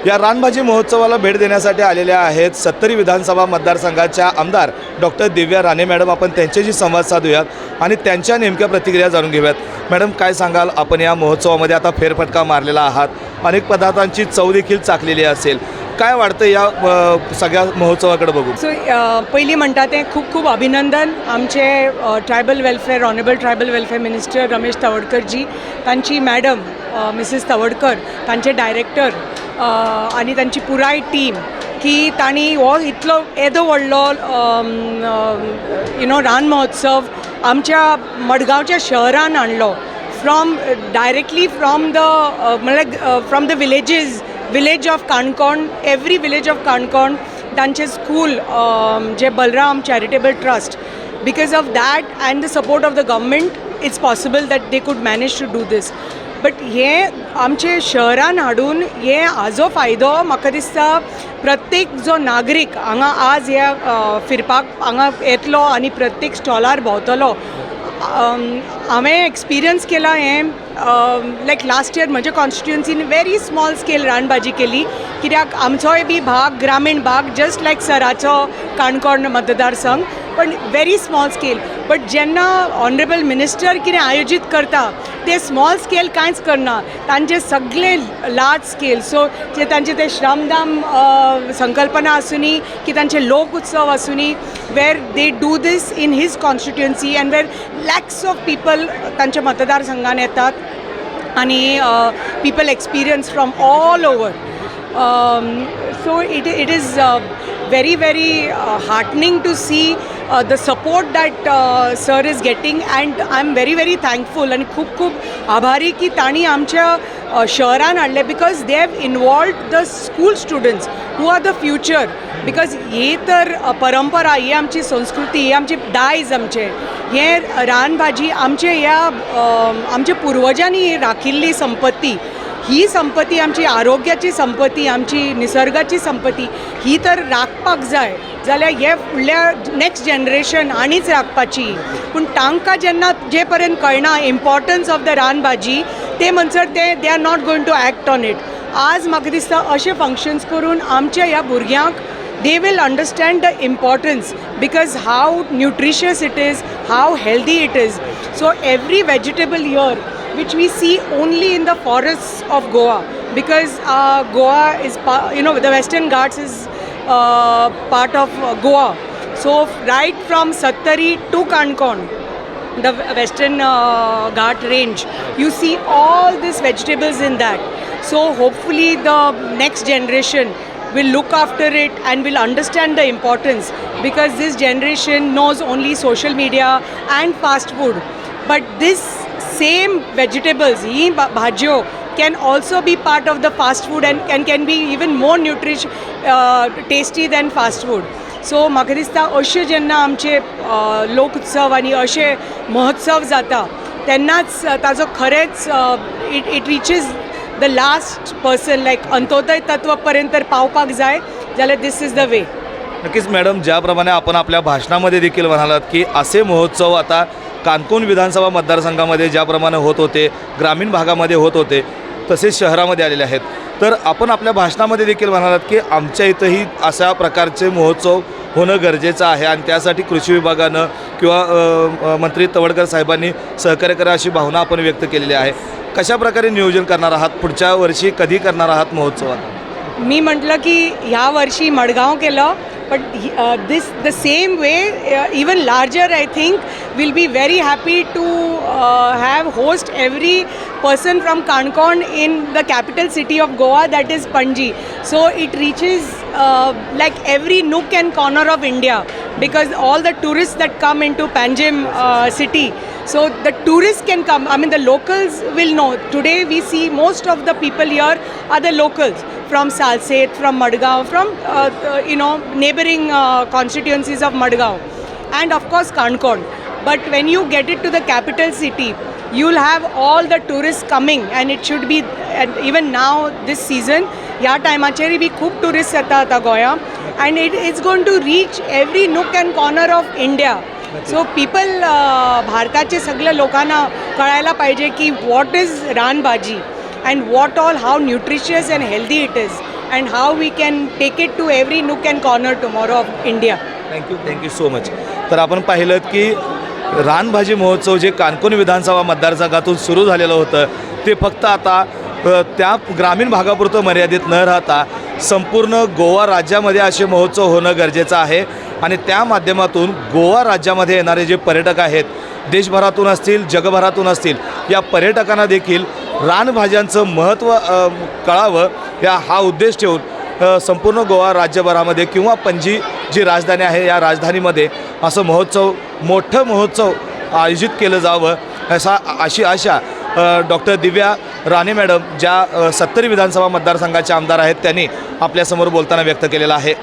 या रानभाजी महोत्सवाला भेट देण्यासाठी आलेल्या आहेत 70 विधानसभा मतदारसंघाच्या आमदार डॉक्टर दिव्या राणे मॅडम. आपण त्यांच्याशी संवाद साधूयात आणि त्यांच्या नेमक्या प्रतिक्रिया जाणून घेऊयात. मॅडम, काय सांगाल? आपण या महोत्सवामध्ये आता फेरफटका मारलेला आहात, अनेक पदार्थांची चव देखील चाखलेली असेल. काय वाटतं या सगळ्या महोत्सवाकडे बघून? पहिली म्हणटा ते खूप खूप अभिनंदन आमचे tribal welfare honourable tribal welfare minister Ramesh Tawadkar ji, तांची मॅडम मिसेस तवडकर, तांचे डायरेक्टर आणि तांची पुराय टीम की तांणी हो इतलो येदो व्हडलो रान महोत्सव आमच्या मडगांवच्या शहरान हाडलो. Directly from the village of Canacona, every village of Canacona, तांचे स्कूल जे Balram charitable trust. Because of that and the support of the government it's possible that they could manage to do this. But हे आमचे शहरान हाडून हे हाजो फायदो म्हाका दिसता प्रत्येक जो नागरीक हांगा आज ह्या फिरपाक हांगा येतलो आनी प्रत्येक स्टॉलार भोंवतलो. हांवें एक्सपिरियन्स केला हें लायक लास्ट इयर म्हज्या कॉन्स्टिट्युएन्सीन वेरी स्मॉल स्केल रानभाजी केली, कित्याक आमचोय बी भाग ग्रामीण भाग जस्ट लायक सराचो काणकोण मतदारसंघ, पण वेरी स्मॉल स्केल. बट जेन्ना ऑनरेबल मिनिस्टर कितें आयोजीत करता ते स्मॉल स्केल कांयच करना, तांचे सगळे लार्ज स्केल. सो तांचे ते श्रमदान संकल्पना आसूनी की तांचे लोक उत्सव आसूनी, where they do this in his constituency and where lakhs of people तांच्या मतदारसंघान येतात आणि people experience from all over. So it is very heartening to see the support that sir is getting, and I'm very thankful and खूप आभारी की ताणी आमच्या शहरान हाडले, because they have involved the school students who are the future. because हे तर परंपरा, ही आमची संस्कृती, ही आमची दायज, आमचे हे रानभाजी आमचे ह्या आमच्या पूर्वजांनी राखिल्ली संपत्ती. ही संपत्ती आमची आरोग्याची संपत्ती, आमची निसर्गाची संपत्ती, ही तर राखपाक जाय जाल्यार हे फुडल्या नेक्स्ट जनरेशन आनीच राखपाची. पूण तांकां जेन्ना जे पर्यंत कळना इम्पॉर्टन्स ऑफ द रानभाजी, ते म्हणसर they are not going to act on it. आज म्हाका दिसता अशे फंक्शन्स करून आमच्या ह्या भुरग्यांक they will understand the importance, because how nutritious it is, how healthy it is. So every vegetable here which we see only in the forests of Goa, because Goa is the Western Ghats is part of Goa. So right from Sattari to Kankon, the Western Ghat range, you see all these vegetables in that. So hopefully the next generation will look after it and will understand the importance, because this generation knows only social media and fast food. But this same vegetables, he bhajio, can also be part of the fast food and can be even more tasty than fast food. So म्हाका दिसता अशे जेन्ना आमचे लोक उत्सव आनी अशे महोत्सव जाता तेन्नाच ताजो खरेंच it reaches the last person, like Antyodaya तत्व पर्यंत पावपाक जाय जाल्यार दिस इज द वे. नक्कीच मॅडम, ज्याप्रमाणे आपण आपल्या भाषणामध्ये देखील म्हणालात की असे महोत्सव आता काणकोण विधानसभा मतदारसंघामध्ये ज्याप्रमाणे होत होते, ग्रामीण भागामध्ये होत होते, तसेच शहरामध्ये आलेले आहेत. तर आपण आपल्या भाषणामध्ये देखील म्हणालात की आमच्या इथंही अशा प्रकारचे महोत्सव होणं गरजेचं आहे आणि त्यासाठी कृषी विभागानं किंवा मंत्री तवडकर साहेबांनी सहकार्य करा अशी भावना आपण व्यक्त केलेली आहे. कशा प्रकारे नियोजन करणार आहात? पुढच्या वर्षी कधी करणार आहात महोत्सवात? मी म्हटलं की ह्या वर्षी मडगाव केलं, but the same way, even larger, I think, will be very happy to have host every person from Kankon in the capital city of Goa, that is Panji. So it reaches like every nook and corner of India, because all the tourists that come into Panjim city, so the tourists can come. I mean, the locals will know. Today we see most of the people here are the locals from Salset, from Madgaon, from neighboring constituencies of Madgaon, and of course Kankon. But when you get it to the capital city, you'll have all the tourists coming, and it should be, and even now this season ह्या टायमाचेर बी खूब tourist येता आतां गोंया, and it is going to reach every nook and corner of India. So people भारताचे सगळ्या लोकांना कळायला पाहिजे की what is रानभाजी and what all, how nutritious and healthy it is. and how we can take it to every nook and corner tomorrow of India. Thank you so much. तर आपण पाहिलं की रानभाजी महोत्सव जे कानकोन विधानसभा मतदारसंघातून सुरू झालेलं होतं ते फक्त आता त्या ग्रामीण भागापुरतं मर्यादित न राहता संपूर्ण गोवा राज्यामध्ये असे महोत्सव होणं गरजेचं आहे आणि त्या माध्यमातून गोवा राज्यामध्ये येणारे जे पर्यटक आहेत देशभरातून असतील जगभरातून असतील या पर्यटकांना देखील रानभाज्यांचं महत्त्व कळावं हा उद्देश ठेवून संपूर्ण गोवा राज्यभरामध्ये किंवा पणजी जी राजधानी आहे या राजधानीमध्ये असं मोठं महोत्सव आयोजित केलं जावं अशी आशा डॉक्टर दिव्या राणे मॅडम ज्या 70 विधानसभा मतदारसंघाच्या आमदार आहेत त्यांनी आपल्यासमोर बोलताना व्यक्त केलेला आहे.